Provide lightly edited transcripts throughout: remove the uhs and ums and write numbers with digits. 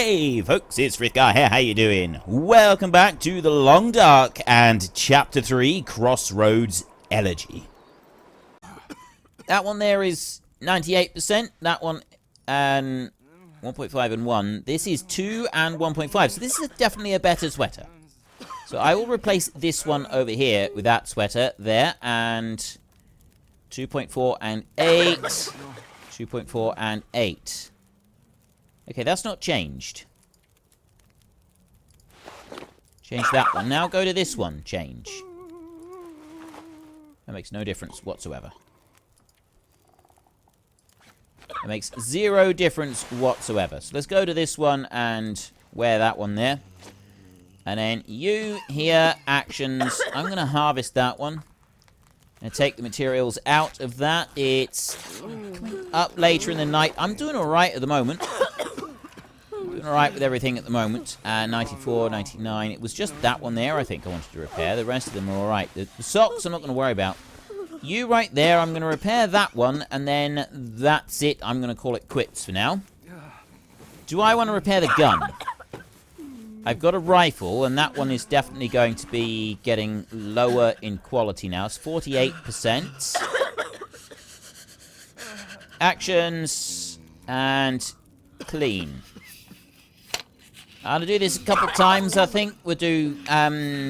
Hey folks, it's Frithgar here, how you doing? Welcome back to The Long Dark and Chapter 3, Crossroads Elegy. That one there is 98%, that one and 1.5 and 1. This is 2 and 1.5, so this is definitely a better sweater. So I will replace this one over here with that sweater there, and 2.4 and 8, 2.4 and 8. Okay, that's not changed. Change that one. Now go to this one. Change. That makes no difference whatsoever. It makes zero difference whatsoever. So let's go to this one and wear that one there. And then you here, actions. I'm going to harvest that one. And take the materials out of that. It's coming up later in the night. I'm doing alright at the moment. Alright with everything at the moment. 94, 99. It was just that one there I think I wanted to repair. The rest of them are alright. The socks I'm not going to worry about. You right there, I'm going to repair that one, and then that's it. I'm going to call it quits for now. Do I want to repair the gun? I've got a rifle, and that one is definitely going to be getting lower in quality now. It's 48%. Actions and clean. I'll do this a couple times, I think. We'll do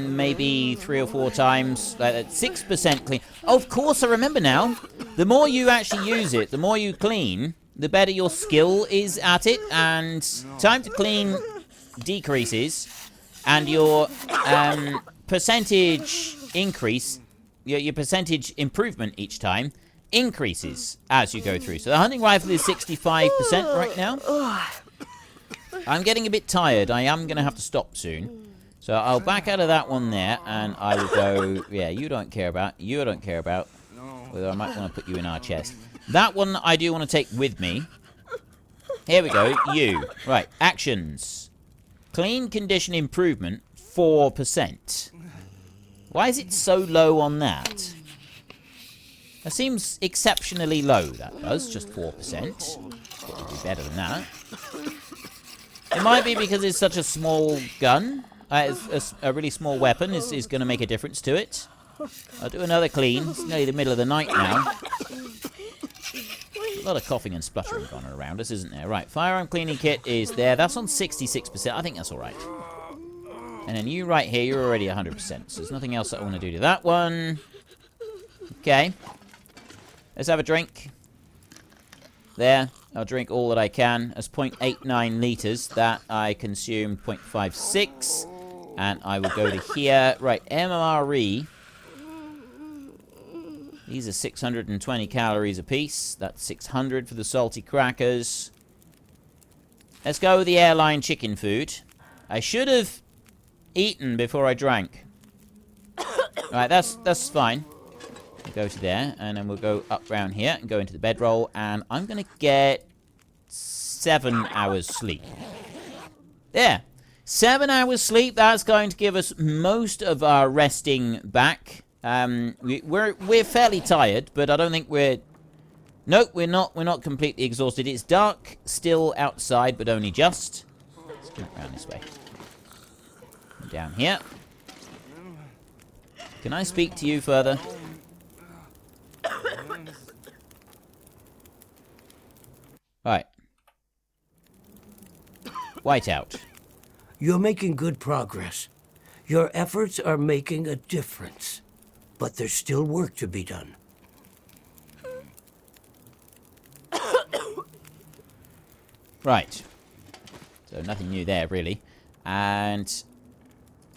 maybe 3 or 4 times. 6% clean. Oh, of course, I remember now. The more you actually use it, the more you clean, the better your skill is at it. And time to clean decreases. And your percentage increase, your percentage improvement each time, increases as you go through. So the hunting rifle is 65% right now. I'm getting a bit tired. I am going to have to stop soon. So I'll back out of that one there, and I will go... Yeah, you don't care about. You don't care about. Whether I might want to put you in our chest. That one I do want to take with me. Here we go. You. Right. Actions. Clean condition improvement, 4%. Why is it so low on that? That seems exceptionally low, that does. Just 4%. It'll be better than that. It might be because it's such a small gun. A really small weapon is going to make a difference to it. I'll do another clean. It's nearly the middle of the night now. A lot of coughing and spluttering going on around us, isn't there? Right, firearm cleaning kit is there. That's on 66%. I think that's all right. And then you right here, you're already 100%. So there's nothing else that I want to do to that one. Okay. Let's have a drink. There. I'll drink all that I can. As 0.89 litres. That I consumed 0.56. And I will go to here. Right, MRE. These are 620 calories apiece. That's 600 for the salty crackers. Let's go with the airline chicken food. I should have eaten before I drank. Right, that's fine. Go to there, and then we'll go up round here and go into the bedroll, and I'm going to get 7 hours sleep. There. 7 hours sleep. That's going to give us most of our resting back. We're fairly tired, but I don't think we're... Nope, we're not completely exhausted. It's dark still outside, but only just. Let's go around this way. Down here. Can I speak to you further? Right. Whiteout. You're making good progress. Your efforts are making a difference. But there's still work to be done. Right. So nothing new there, really. And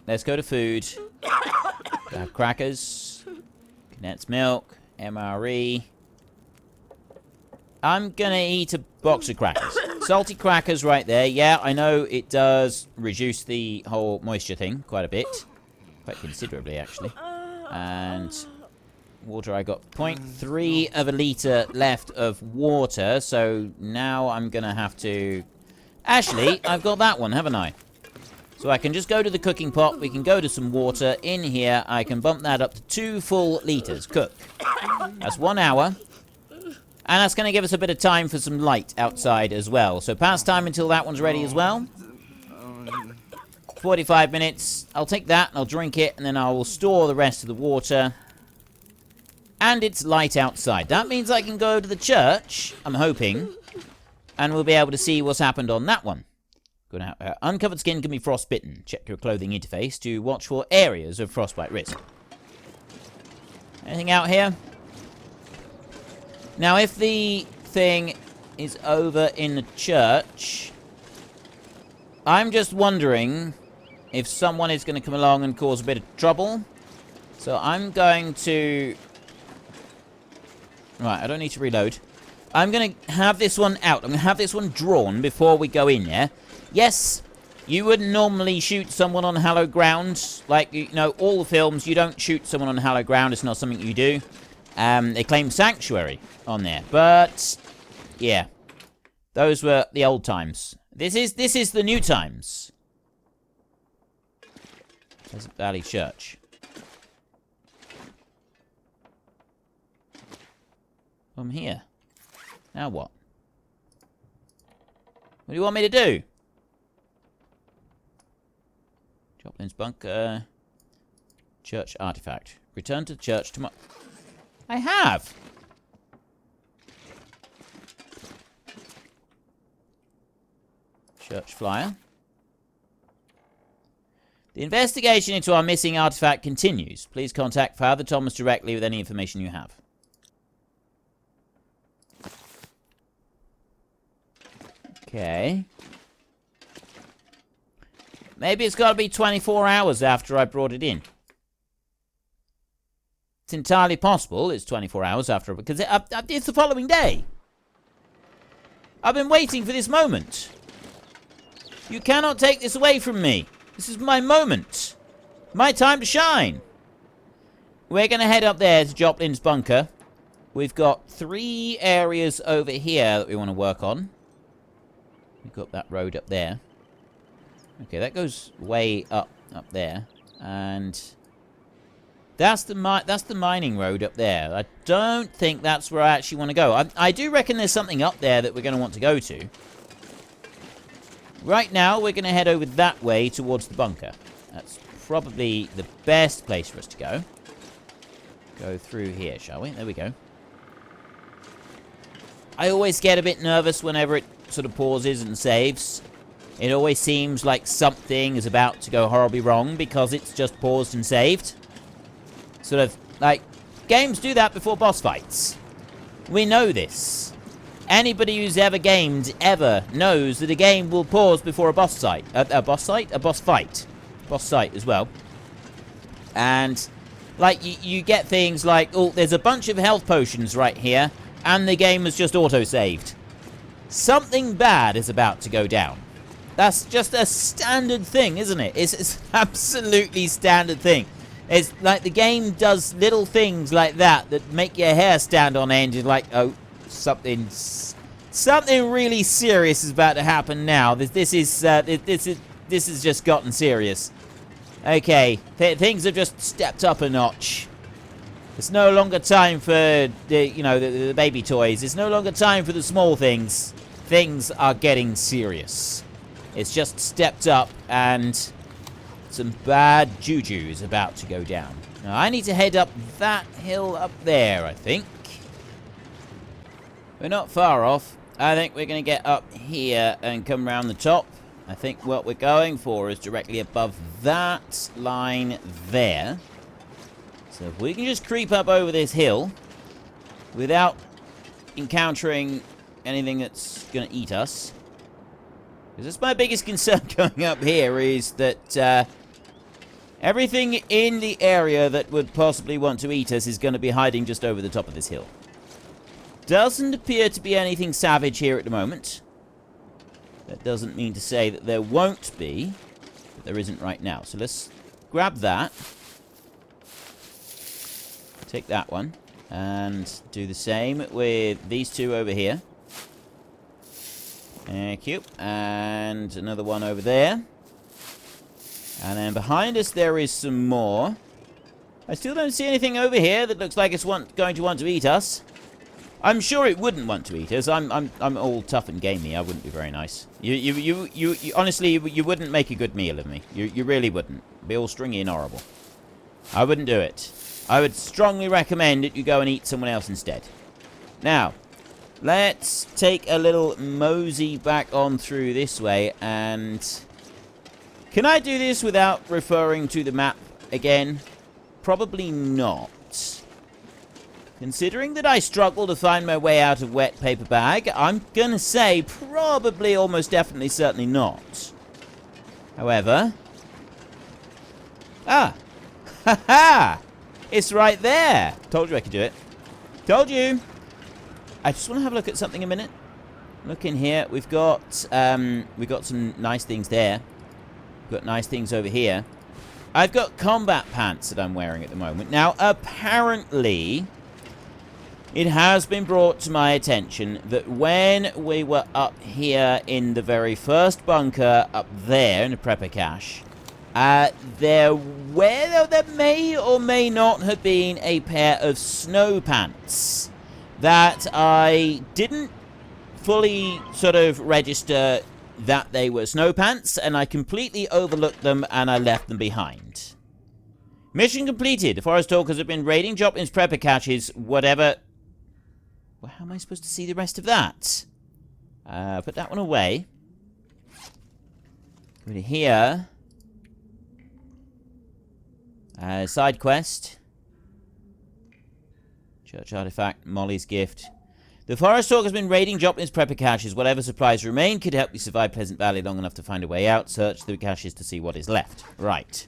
let's go to food. We have crackers, condensed milk, MRE. I'm going to eat a box of crackers. Salty crackers right there. Yeah, I know it does reduce the whole moisture thing quite a bit. Quite considerably, actually. And water, I got 0.3 of a litre left of water. So now I'm going to have to... Actually, I've got that one, haven't I? So I can just go to the cooking pot. We can go to some water. In here, I can bump that up to 2 full litres. Cook. That's 1 hour. And that's going to give us a bit of time for some light outside as well. So past time until that one's ready as well. 45 minutes. I'll take that and I'll drink it, and then I will store the rest of the water. And it's light outside. That means I can go to the church, I'm hoping, and we'll be able to see what's happened on that one. Good. Uncovered skin can be frostbitten. Check your clothing interface to watch for areas of frostbite risk. Anything out here? Now, if the thing is over in the church, I'm just wondering if someone is going to come along and cause a bit of trouble. So I'm going to... Right, I don't need to reload. I'm going to have this one out. I'm going to have this one drawn before we go in, yeah? Yes, you wouldn't normally shoot someone on hallowed ground. Like, you know, all the films, you don't shoot someone on hallowed ground. It's not something you do. They claim sanctuary on there. But, yeah. Those were the old times. This is the new times. Pleasant Valley Church. I'm here. Now what? What do you want me to do? Joplin's bunker. Church artifact. Return to the church tomorrow. I have! Church flyer. The investigation into our missing artifact continues. Please contact Father Thomas directly with any information you have. Okay. Maybe it's got to be 24 hours after I brought it in. It's entirely possible it's 24 hours after, because it's the following day. I've been waiting for this moment. You cannot take this away from me. This is my moment. My time to shine. We're going to head up there to Joplin's bunker. We've got 3 areas over here that we want to work on. We've got that road up there. Okay, that goes way up there. And that's the mining road up there. I don't think that's where I actually want to go. I do reckon there's something up there that we're going to want to go to. Right now, we're going to head over that way towards the bunker. That's probably the best place for us to go. Go through here, shall we? There we go. I always get a bit nervous whenever it sort of pauses and saves. It always seems like something is about to go horribly wrong because it's just paused and saved. Sort of, like, games do that before boss fights. We know this. Anybody who's ever gamed, ever, knows that a game will pause before a boss fight. A boss fight? A boss fight. Boss fight as well. And, like, you get things like, oh, there's a bunch of health potions right here, and the game has just auto-saved. Something bad is about to go down. That's just a standard thing, isn't it? It's an absolutely standard thing. It's like the game does little things like that that make your hair stand on end. You're like, oh, something really serious is about to happen now. This has just gotten serious. Okay, things have just stepped up a notch. It's no longer time for the baby toys. It's no longer time for the small things. Things are getting serious. It's just stepped up, and some bad juju is about to go down. Now, I need to head up that hill up there, I think. We're not far off. I think we're going to get up here and come around the top. I think what we're going for is directly above that line there. So if we can just creep up over this hill without encountering anything that's going to eat us. Because that's my biggest concern going up here, is that everything in the area that would possibly want to eat us is going to be hiding just over the top of this hill. Doesn't appear to be anything savage here at the moment. That doesn't mean to say that there won't be, but there isn't right now. So let's grab that. Take that one. And do the same with these 2 over here. Thank you. And another one over there. And then behind us there is some more. I still don't see anything over here that looks like it's going to want to eat us. I'm sure it wouldn't want to eat us. I'm all tough and gamey. I wouldn't be very nice. You honestly, you wouldn't make a good meal of me. You really wouldn't. Be all stringy and horrible. I wouldn't do it. I would strongly recommend that you go and eat someone else instead. Now, let's take a little mosey back on through this way, and... Can I do this without referring to the map again? Probably not. Considering that I struggle to find my way out of wet paper bag, I'm gonna say probably, almost definitely, certainly not. However... Ah! Ha ha! It's right there! Told you I could do it. Told you! I just want to have a look at something a minute. Look in here. We've got some nice things there. We've got nice things over here. I've got combat pants that I'm wearing at the moment. Now, apparently... It has been brought to my attention that when we were up here in the very first bunker up there in the prepper cache, there may or may not have been a pair of snow pants that I didn't fully sort of register that they were snow pants, and I completely overlooked them and I left them behind. Mission completed. The forest talkers have been raiding Joplin's prepper caches, whatever... Well, how am I supposed to see the rest of that? Put that one away. Go to here. Side quest. Church artifact. Molly's gift. The forest talk has been raiding Joplin's prepper caches. Whatever supplies remain could help you survive Pleasant Valley long enough to find a way out. Search the caches to see what is left. Right.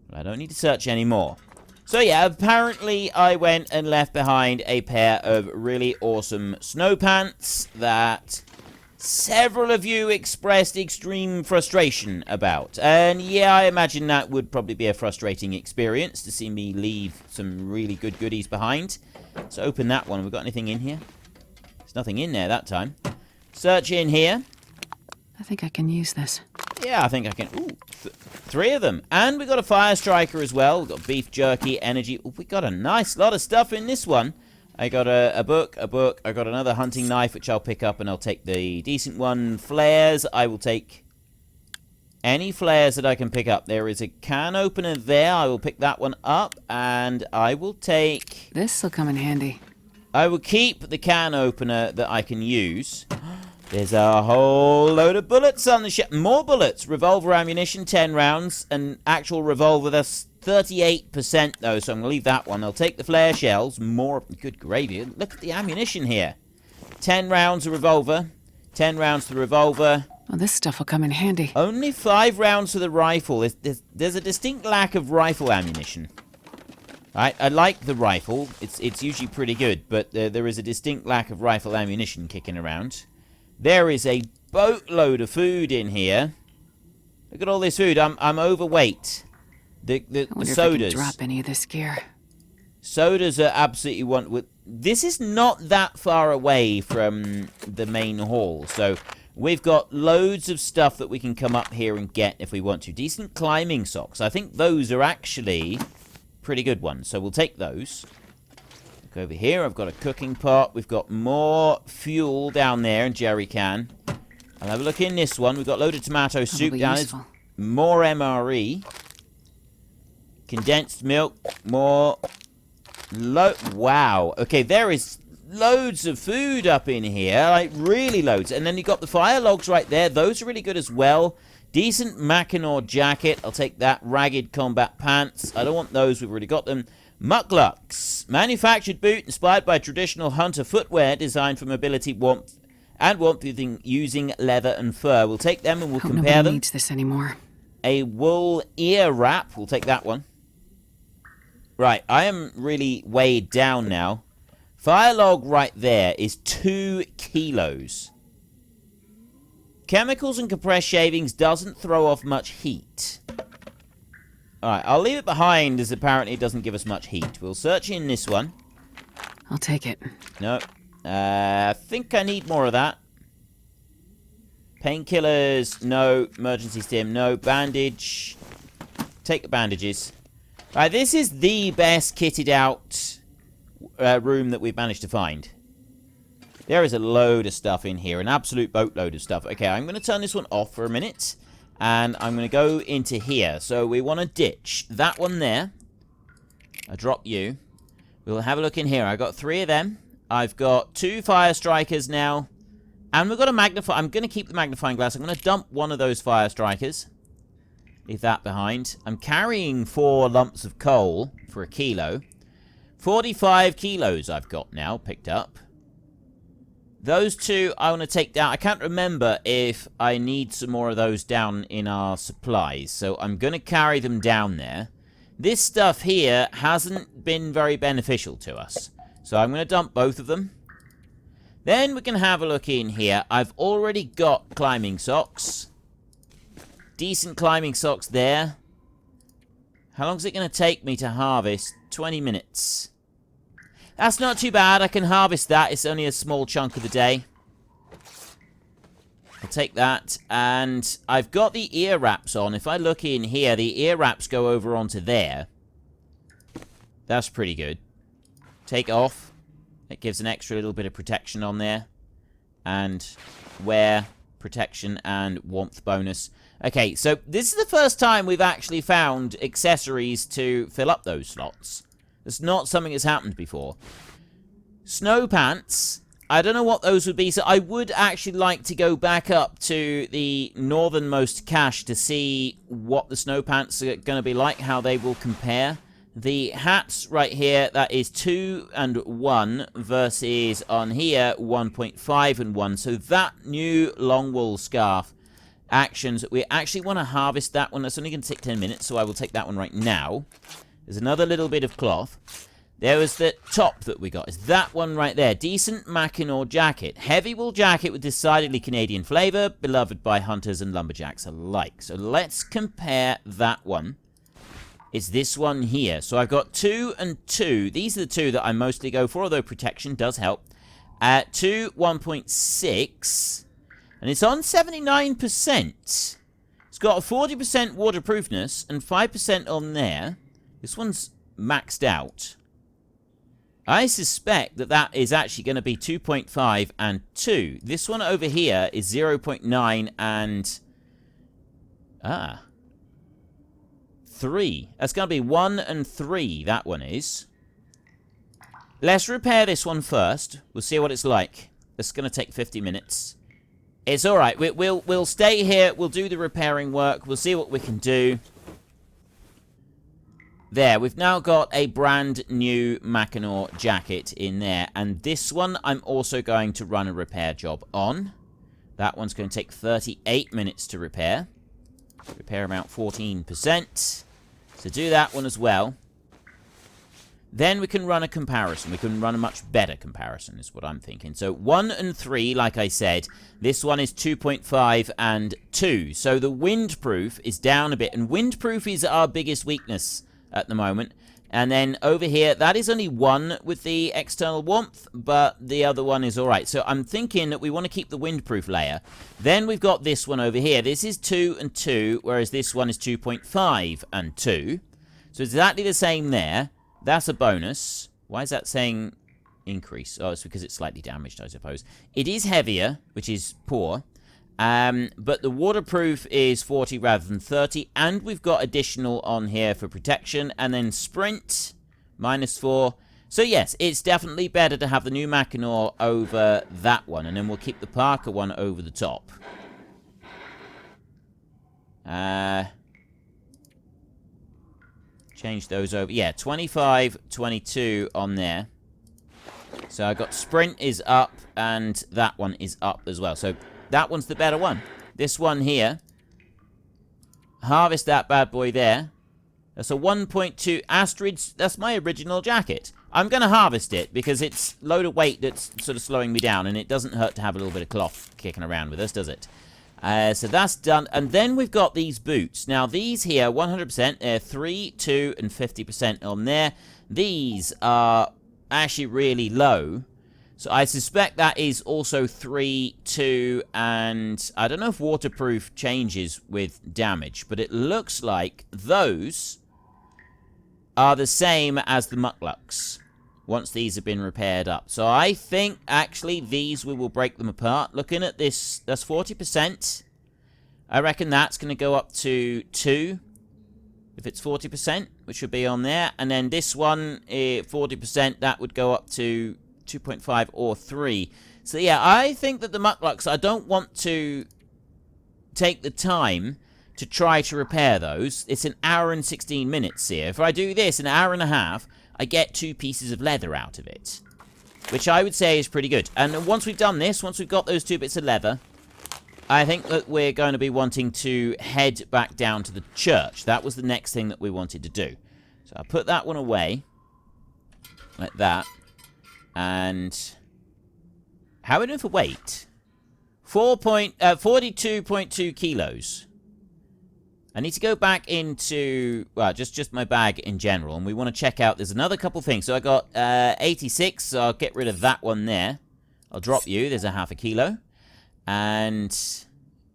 Well, I don't need to search anymore. So yeah, apparently I went and left behind a pair of really awesome snow pants that several of you expressed extreme frustration about. And yeah, I imagine that would probably be a frustrating experience to see me leave some really good goodies behind. Let's open that one. Have we got anything in here? There's nothing in there that time. Search in here. I think I can use this. Yeah, I think I can. Ooh, 3 of them. And we got a fire striker as well. We've got beef jerky, energy. Ooh, we got a nice lot of stuff in this one. I got a book. I got another hunting knife, which I'll pick up, and I'll take the decent one. Flares. I will take any flares that I can pick up. There is a can opener there. I will pick that one up, and I will take... This'll come in handy. I will keep the can opener that I can use. There's a whole load of bullets on the ship. More bullets. Revolver ammunition, 10 rounds. An actual revolver, that's 38% though, so I'm going to leave that one. I'll take the flare shells. More. Good gravy. Look at the ammunition here. 10 rounds of revolver. 10 rounds to the revolver. Well, this stuff will come in handy. Only 5 rounds for the rifle. There's a distinct lack of rifle ammunition. I like the rifle. It's usually pretty good, but there is a distinct lack of rifle ammunition kicking around. There is a boatload of food in here. Look at all this food. I'm overweight. The sodas. If I can drop any of this gear. Sodas are absolutely one. This is not that far away from the main hall, so we've got loads of stuff that we can come up here and get if we want to. Decent climbing socks. I think those are actually pretty good ones, so we'll take those. Look over here. I've got a cooking pot. We've got more fuel down there in jerry can. I'll have a look in this one. We've got loaded tomato soup down there. More MRE. Condensed milk. More. Wow. Okay, there is loads of food up in here. Like, really loads. And then you've got the fire logs right there. Those are really good as well. Decent Mackinaw jacket. I'll take that. Ragged combat pants. I don't want those. We've already got them. Mucklucks. Manufactured boot inspired by traditional hunter footwear designed for mobility, warmth, and warmth using leather and fur. We'll take them and we'll compare them. Needs this anymore. A wool ear wrap. We'll take that one. Right, I am really weighed down now. Fire log right there is 2 kilos. Chemicals and compressed shavings doesn't throw off much heat. Alright, I'll leave it behind as apparently it doesn't give us much heat. We'll search in this one. I'll take it. No. I think I need more of that. Painkillers, no. Emergency stim, no. Bandage. Take the bandages. Alright, this is the best kitted out room that we've managed to find. There is a load of stuff in here, an absolute boatload of stuff. Okay, I'm going to turn this one off for a minute, and I'm going to go into here. So we want to ditch that one there. I drop you. We'll have a look in here. I've got 3 of them. I've got 2 fire strikers now, and we've got a magnify. I'm going to keep the magnifying glass. I'm going to dump one of those fire strikers. Leave that behind. I'm carrying 4 lumps of coal for 1 kilo. 45 kilos I've got now picked up. Those 2 I want to take down. I can't remember if I need some more of those down in our supplies. So I'm going to carry them down there. This stuff here hasn't been very beneficial to us. So I'm going to dump both of them. Then we can have a look in here. I've already got climbing socks. Decent climbing socks there. How long is it going to take me to harvest? 20 minutes. That's not too bad. I can harvest that. It's only a small chunk of the day. I'll take that. And I've got the ear wraps on. If I look in here, the ear wraps go over onto there. That's pretty good. Take off. It gives an extra little bit of protection on there. And wear, protection, and warmth bonus. Okay, so this is the first time we've actually found accessories to fill up those slots. It's not something that's happened before. Snow pants. I don't know what those would be, so I would actually like to go back up to the northernmost cache to see what the snow pants are going to be like, how they will compare. The hats right here, that is 2 and 1 versus on here 1.5 and 1. So that new long wool scarf actions, we actually want to harvest that one. That's only going to take 10 minutes, so I will take that one right now. There's another little bit of cloth. There was the top that we got. Is that one right there. Decent Mackinaw jacket. Heavy wool jacket with decidedly Canadian flavor, beloved by hunters and lumberjacks alike. So let's compare that one. It's this one here. So I've got 2 and 2. These are the 2 that I mostly go for, although protection does help. 2, 1.6. And it's on 79%. It's got a 40% waterproofness and 5% on there. This one's maxed out. I suspect that that is actually going to be 2.5 and 2. This one over here is 0.9 and 3. That's going to be 1 and 3, that one is. Let's repair this one first. We'll see what it's like. It's going to take 50 minutes. It's alright. We'll stay here. We'll do the repairing work. We'll see what we can do. There, we've now got a brand new Mackinaw jacket in there. And this one I'm also going to run a repair job on. That one's going to take 38 minutes to repair. Repair amount 14%. So do that one as well. Then we can run a comparison. We can run a much better comparison is what I'm thinking. So 1 and 3, like I said. This one is 2.5 and 2. So the windproof is down a bit. And windproof is our biggest weakness at the moment. And then over here, that is only 1 with the external warmth, but the other one is alright. So I'm thinking that we want to keep the windproof layer. Then we've got this one over here. This is 2 and 2, whereas this one is 2.5 and 2. So it's exactly the same there. That's a bonus. Why is that saying increase? Oh, it's because it's slightly damaged, I suppose. It is heavier, which is poor. But the waterproof is 40 rather than 30. And we've got additional on here for protection. And then sprint, -4. So yes, it's definitely better to have the new Mackinaw over that one. And then we'll keep the Parker one over the top. Change those over. Yeah, 25, 22 on there. So I got sprint is up and that one is up as well. So that one's the better one. This one here. Harvest that bad boy there. That's a 1.2 Astrid's. That's my original jacket. I'm going to harvest it because it's a load of weight that's sort of slowing me down. And it doesn't hurt to have a little bit of cloth kicking around with us, does it? So that's done. And then we've got these boots. Now, these here, 100%. They're 3, 2, and 50% on there. These are actually really low. So I suspect that is also 3, 2, and I don't know if waterproof changes with damage. But it looks like those are the same as the mucklucks. once these have been repaired up. So I think, actually, these we will break them apart. Looking at this, that's 40%. I reckon that's going to go up to 2. If it's 40%, which would be on there. And then this one, 40%, that would go up to 2.5 or 3. So yeah, I think that the mucklucks, I don't want to take the time to try to repair those. It's an hour and 16 minutes here. If I do this, an hour and a half, I get 2 pieces of leather out of it. Which I would say is pretty good. And once we've done this, once we've got those 2 bits of leather, I think that we're going to be wanting to head back down to the church. That was the next thing that we wanted to do. So I'll put that one away. Like that. And how are we doing for weight? 42.2 kilos. I need to go back into, well, just my bag in general. And we want to check out, there's another couple things. So I got 86, so I'll get rid of that one there. I'll drop you, there's a half a kilo. And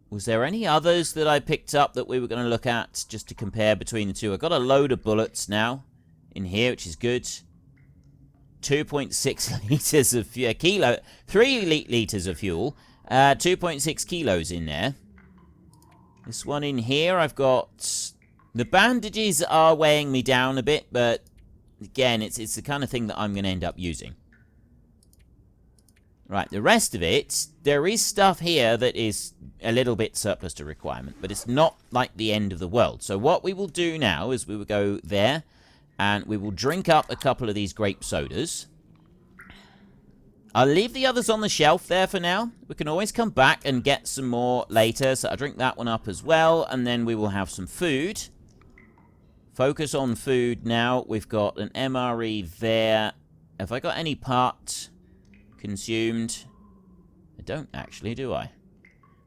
was there any others that I picked up that we were going to look at just to compare between the two? I've got a load of bullets now in here, which is good. 2.6 litres of kilo, 3 litres of fuel, 2.6 kilos in there. This one in here, I've got, the bandages are weighing me down a bit, but again, it's the kind of thing that I'm going to end up using. Right, the rest of it, there is stuff here that is a little bit surplus to requirement, but it's not like the end of the world. So what we will do now is we will go there, and we will drink up a couple of these grape sodas. I'll leave the others on the shelf there for now. We can always come back and get some more later, so I'll drink that one up as well, and then we will have some food. Focus on food now. We've got an MRE there. Have I got any part consumed? I don't actually, do I?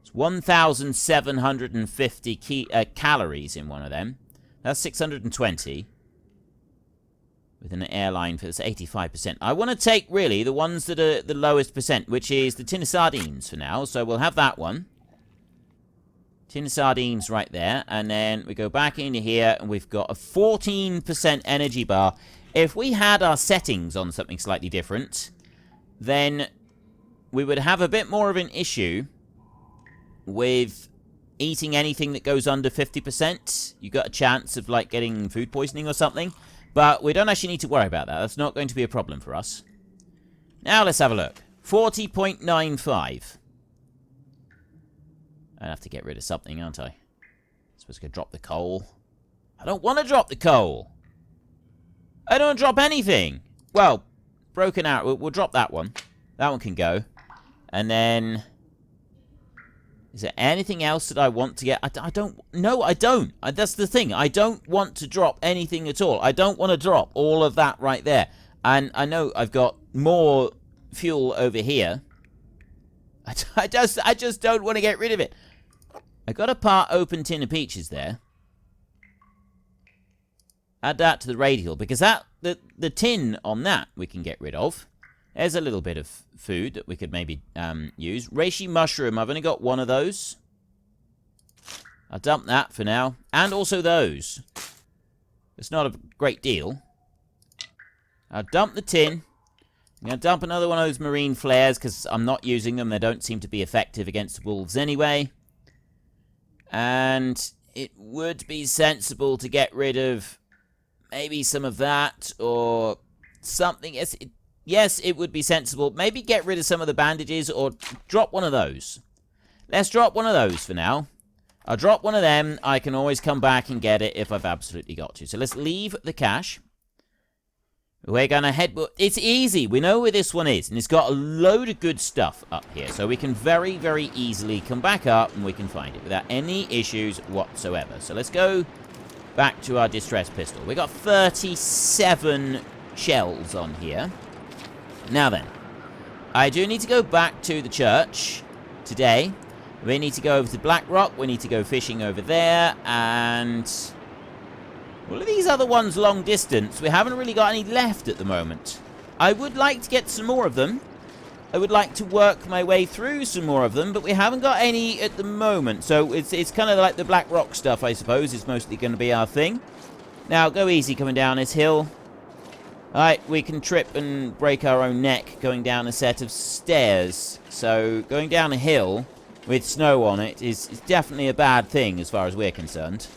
It's 1,750 calories in one of them. That's 620. With an airline for this 85%. I want to take, really, the ones that are the lowest percent, which is the tin of sardines for now. So we'll have that one. Tin of sardines right there. And then we go back into here, and we've got a 14% energy bar. If we had our settings on something slightly different, then we would have a bit more of an issue with eating anything that goes under 50%. You got a chance of, like, getting food poisoning or something. But we don't actually need to worry about that. That's not going to be a problem for us. Now let's have a look. 40.95. I have to get rid of something, aren't I? I'm supposed to go drop the coal. I don't want to drop the coal. I don't drop anything. Well, broken out. We'll drop that one. That one can go. And then, is there anything else that I want to get? I don't. No, I don't. That's the thing. I don't want to drop anything at all. I don't want to drop all of that right there. And I know I've got more fuel over here. I just don't want to get rid of it. I got a part open tin of peaches there. Add that to the radial, because that the tin on that we can get rid of. There's a little bit of food that we could maybe use. Reishi mushroom, I've only got one of those. I'll dump that for now. And also those. It's not a great deal. I'll dump the tin. I'm going to dump another one of those marine flares, because I'm not using them. They don't seem to be effective against wolves anyway. And it would be sensible to get rid of maybe some of that, or something. Yes, it would be sensible. Maybe get rid of some of the bandages, or drop one of those. Let's drop one of those for now. I'll drop one of them. I can always come back and get it if I've absolutely got to. So let's leave the cache. We're going to head... It's easy. We know where this one is. And it's got a load of good stuff up here. So we can very, very easily come back up and we can find it without any issues whatsoever. So let's go back to our distress pistol. We got 37 shells on here. Now then, I do need to go back to the church today. We need to go over to Black Rock. We need to go fishing over there. And all of these other ones long distance, we haven't really got any left at the moment. I would like to get some more of them. I would like to work my way through some more of them, but we haven't got any at the moment. So it's kind of like the Black Rock stuff, I suppose, is mostly going to be our thing. Now, go easy coming down this hill. Alright, we can trip and break our own neck going down a set of stairs. So, going down a hill with snow on it is definitely a bad thing as far as we're concerned.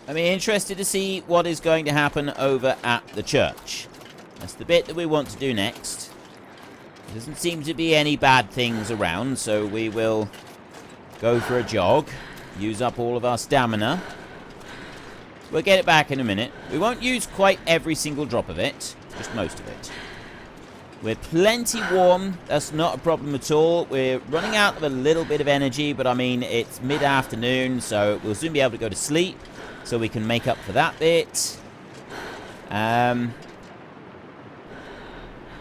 I'm interested to see what is going to happen over at the church. That's the bit that we want to do next. There doesn't seem to be any bad things around, so we will go for a jog, use up all of our stamina. We'll get it back in a minute. We won't use quite every single drop of it, just most of it. We're plenty warm. That's not a problem at all. We're running out of a little bit of energy, but I mean, it's mid-afternoon, so we'll soon be able to go to sleep, so we can make up for that bit.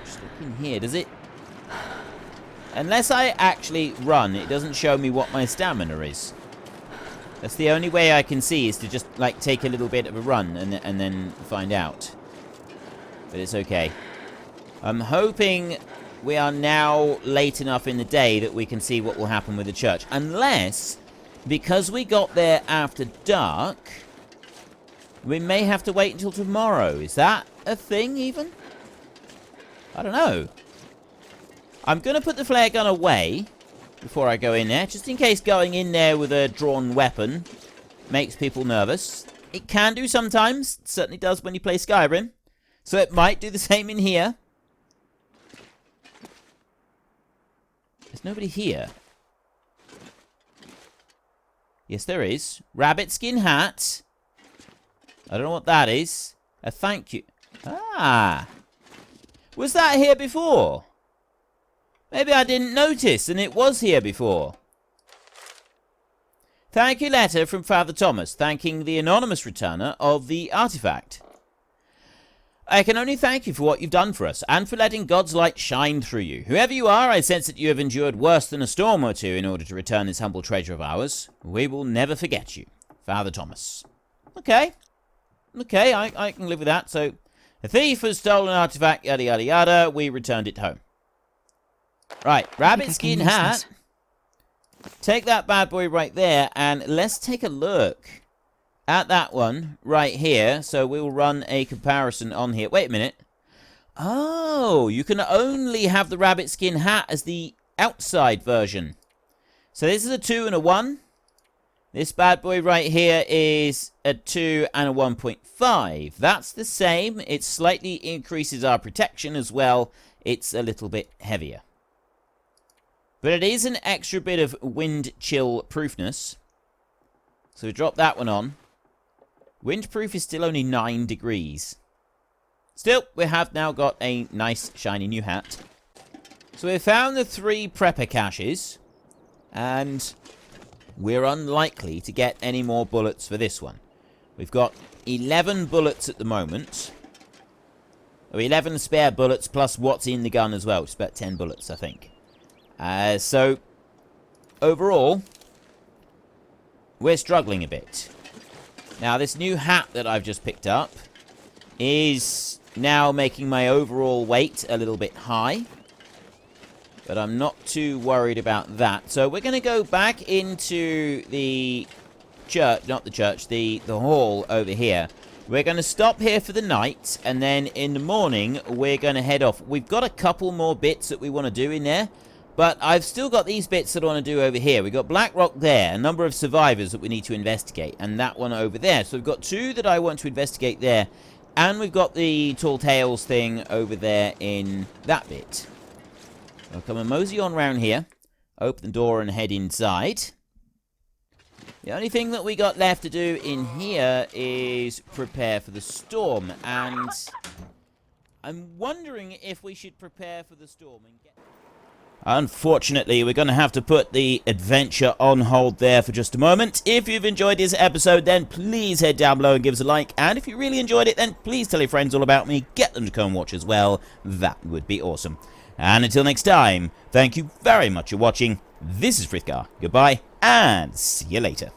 Just looking here, does it? Unless I actually run, it doesn't show me what my stamina is. That's the only way I can see, is to just, like, take a little bit of a run and then find out. But it's okay. I'm hoping we are now late enough in the day that we can see what will happen with the church. Unless, because we got there after dark, we may have to wait until tomorrow. Is that a thing, even? I don't know. I'm going to put the flare gun away before I go in there, just in case going in there with a drawn weapon makes people nervous. It can do sometimes. It certainly does when you play Skyrim. So it might do the same in here. There's nobody here. Yes, there is. Rabbit skin hat. I don't know what that is. A thank you. Ah. Was that here before? Maybe I didn't notice, and it was here before. Thank you letter from Father Thomas, thanking the anonymous returner of the artifact. I can only thank you for what you've done for us, and for letting God's light shine through you. Whoever you are, I sense that you have endured worse than a storm or two in order to return this humble treasure of ours. We will never forget you. Father Thomas. Okay. Okay, I can live with that. So, the thief has stolen an artifact, yada yada yada. We returned it home. Right, rabbit skin hat. Take that bad boy right there, and let's take a look at that one right here. So we'll run a comparison on here. Wait a minute. Oh, you can only have the rabbit skin hat as the outside version. So this is a 2 and a 1. This bad boy right here is a 2 and a 1.5. That's the same. It slightly increases our protection as well. It's a little bit heavier. But it is an extra bit of wind chill proofness. So we drop that one on. Windproof is still only 9 degrees. Still, we have now got a nice shiny new hat. So we found the 3 prepper caches. And we're unlikely to get any more bullets for this one. We've got 11 bullets at the moment. Or 11 spare bullets plus what's in the gun as well. It's about 10 bullets, I think. So, overall, we're struggling a bit. Now, this new hat that I've just picked up is now making my overall weight a little bit high. But I'm not too worried about that. So, we're going to go back into the church, not the church, the hall over here. We're going to stop here for the night, and then in the morning, we're going to head off. We've got a couple more bits that we want to do in there. But I've still got these bits that I want to do over here. We've got Black Rock there, a number of survivors that we need to investigate, and that one over there. So we've got 2 that I want to investigate there, and we've got the Tall Tales thing over there in that bit. I'll come and mosey on round here, open the door and head inside. The only thing that we got left to do in here is prepare for the storm, and I'm wondering if we should prepare for the storm and get... Unfortunately, we're going to have to put the adventure on hold there for just a moment. If you've enjoyed this episode, then please head down below and give us a like. And if you really enjoyed it, then please tell your friends all about me. Get them to come and watch as well. That would be awesome. And until next time, thank you very much for watching. This is Frithgar. Goodbye, and see you later.